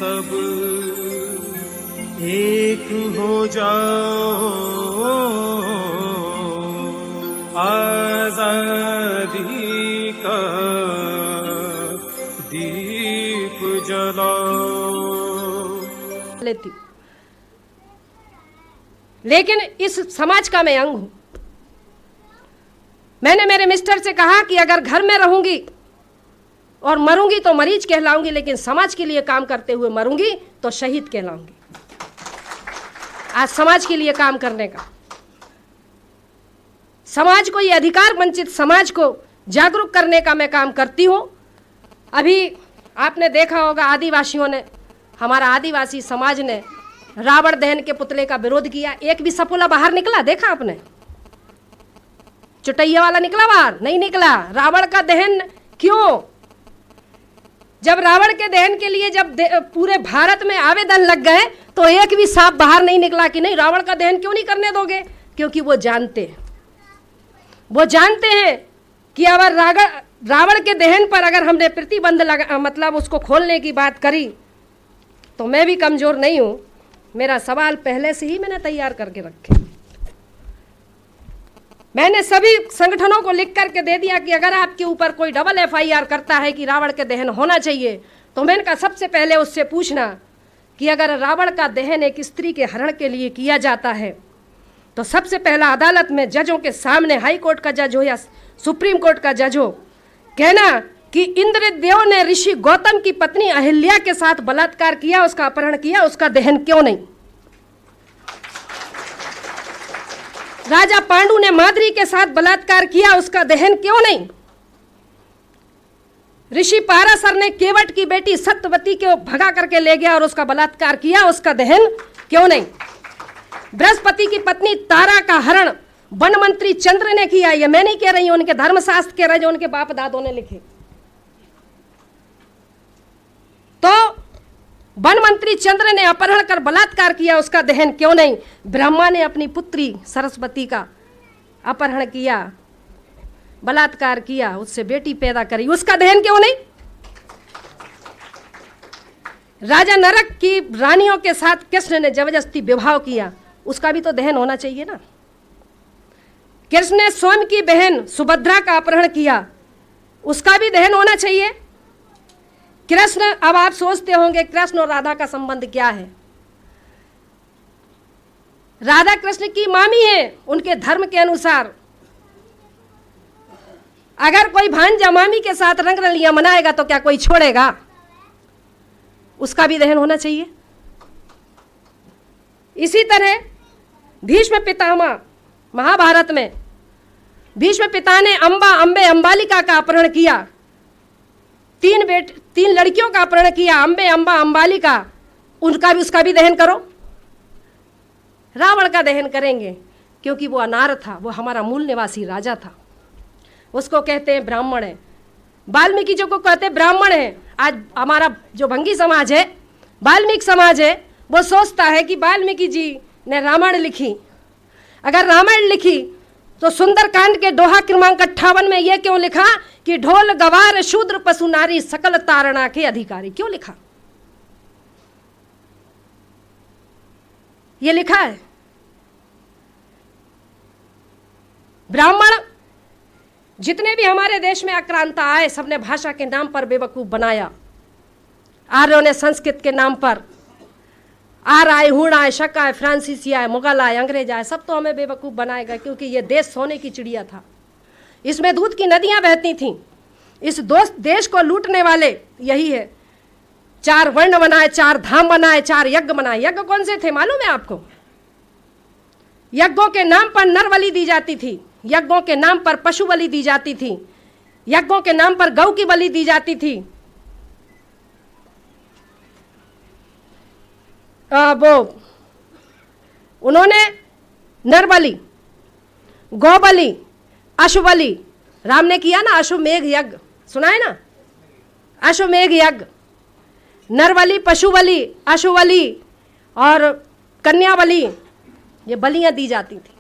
सब एक हो जाओ, आजादी का दीप जलाओ। लेती, लेकिन इस समाज का मैं अंग हूं। मैंने मेरे मिस्टर से कहा कि अगर घर में रहूंगी और मरूंगी तो मरीज कहलाऊंगी, लेकिन समाज के लिए काम करते हुए मरूंगी तो शहीद कहलाऊंगी। आज समाज के लिए काम करने का, समाज को, ये अधिकार वंचित समाज को जागरूक करने का मैं काम करती हूं। अभी आपने देखा होगा आदिवासियों ने, हमारा आदिवासी समाज ने रावण दहन के पुतले का विरोध किया। एक भी सपोला बाहर निकला? देखा आपने? चुटैया वाला निकला बाहर? नहीं निकला। रावण का दहन क्यों? जब रावण के दहन के लिए जब पूरे भारत में आवेदन लग गए तो एक भी सांप बाहर नहीं निकला कि नहीं रावण का दहन क्यों नहीं करने दोगे। क्योंकि वो जानते हैं कि अगर रावण के दहन पर अगर हमने प्रतिबंध लगा, मतलब उसको खोलने की बात करी, तो मैं भी कमजोर नहीं हूं। मेरा सवाल पहले से ही मैंने तैयार करके रखे। मैंने सभी संगठनों को लिख करके दे दिया कि अगर आपके ऊपर कोई डबल FIR करता है कि रावण के दहन होना चाहिए, तो मैंने कहा सबसे पहले उससे पूछना कि अगर रावण का दहन एक स्त्री के हरण के लिए किया जाता है तो सबसे पहला अदालत में जजों के सामने, हाई कोर्ट का जज हो या सुप्रीम कोर्ट का जज हो, कहना कि इंद्रदेव ने ऋषि गौतम की पत्नी अहिल्या के साथ बलात्कार किया, उसका अपहरण किया, उसका दहन क्यों नहीं? राजा पांडु ने माद्री के साथ बलात्कार किया, उसका दहन क्यों नहीं? ऋषि पाराशर ने केवट की बेटी सत्यवती को भगा करके ले गया और उसका बलात्कार किया, उसका दहन क्यों नहीं? बृहस्पति की पत्नी तारा का हरण वन मंत्री चंद्र ने किया। ये मैं नहीं कह रही हूं, उनके धर्मशास्त्र कह रहे जो उनके बाप दादों ने लिखे। तो वन मंत्री चंद्र ने अपहरण कर बलात्कार किया, उसका दहन क्यों नहीं? ब्रह्मा ने अपनी पुत्री सरस्वती का अपहरण किया, बलात्कार किया, उससे बेटी पैदा करी, उसका दहन क्यों नहीं? राजा नरक की रानियों के साथ कृष्ण ने जबरदस्ती विवाह किया, उसका भी तो दहन होना चाहिए ना। कृष्ण ने स्वयं की बहन सुभद्रा का अपहरण किया, उसका भी दहन होना चाहिए। कृष्ण, अब आप सोचते होंगे कृष्ण और राधा का संबंध क्या है? राधा कृष्ण की मामी है, उनके धर्म के अनुसार अगर कोई भांजा मामी के साथ रंग रलियां मनाएगा तो क्या कोई छोड़ेगा? उसका भी दहन होना चाहिए। इसी तरह भीष्म पितामह, महाभारत में भीष्म पिता ने अंबे अंबालिका का अपहरण किया, तीन लड़कियों का अपहरण किया, अंबे, अंबा, अंबालिका, उसका भी दहन करो। रावण का दहन करेंगे क्योंकि वो अनार था, वो हमारा मूल निवासी राजा था, उसको कहते हैं ब्राह्मण है। वाल्मीकि जी को कहते हैं ब्राह्मण है। आज हमारा जो भंगी समाज है, वाल्मीकि समाज है, वो सोचता है कि वाल्मीकि जी ने रामायण लिखी। अगर रामायण लिखी तो सुंदरकांड के दोहा क्रमांक 58 में यह क्यों लिखा कि ढोल गवार शूद्र पशु नारी सकल तारणा के अधिकारी? क्यों लिखा? ये लिखा है। ब्राह्मण जितने भी हमारे देश में आक्रांता आए, सबने भाषा के नाम पर बेवकूफ बनाया। आर्यों ने संस्कृत के नाम पर, आर आए, हुण आए, शक आए, फ्रांसीसी आए, मुगल आए, अंग्रेज आए, सब तो हमें बेवकूफ बनाएगा, क्योंकि ये देश सोने की चिड़िया था। इसमें दूध की नदियां बहती थीं। इस देश को लूटने वाले यही है। 4 वर्ण बनाए, 4 धाम बनाए, 4 यज्ञ बनाए। यज्ञ कौन से थे मालूम है आपको? यज्ञों के नाम पर नर बलि दी जाती थी, यज्ञों के नाम पर पशु बलि दी जाती थी, यज्ञों के नाम पर गौ की बलि दी जाती थी। उन्होंने नर बलि, गौ बलि, अश्व बलि, राम ने किया ना अश्वमेघ यज्ञ, सुना है ना? अश्वमेघ यज्ञ, नर बलि, पशु बलि, अश्व बलि और कन्या बलि, ये बलियां दी जाती थी।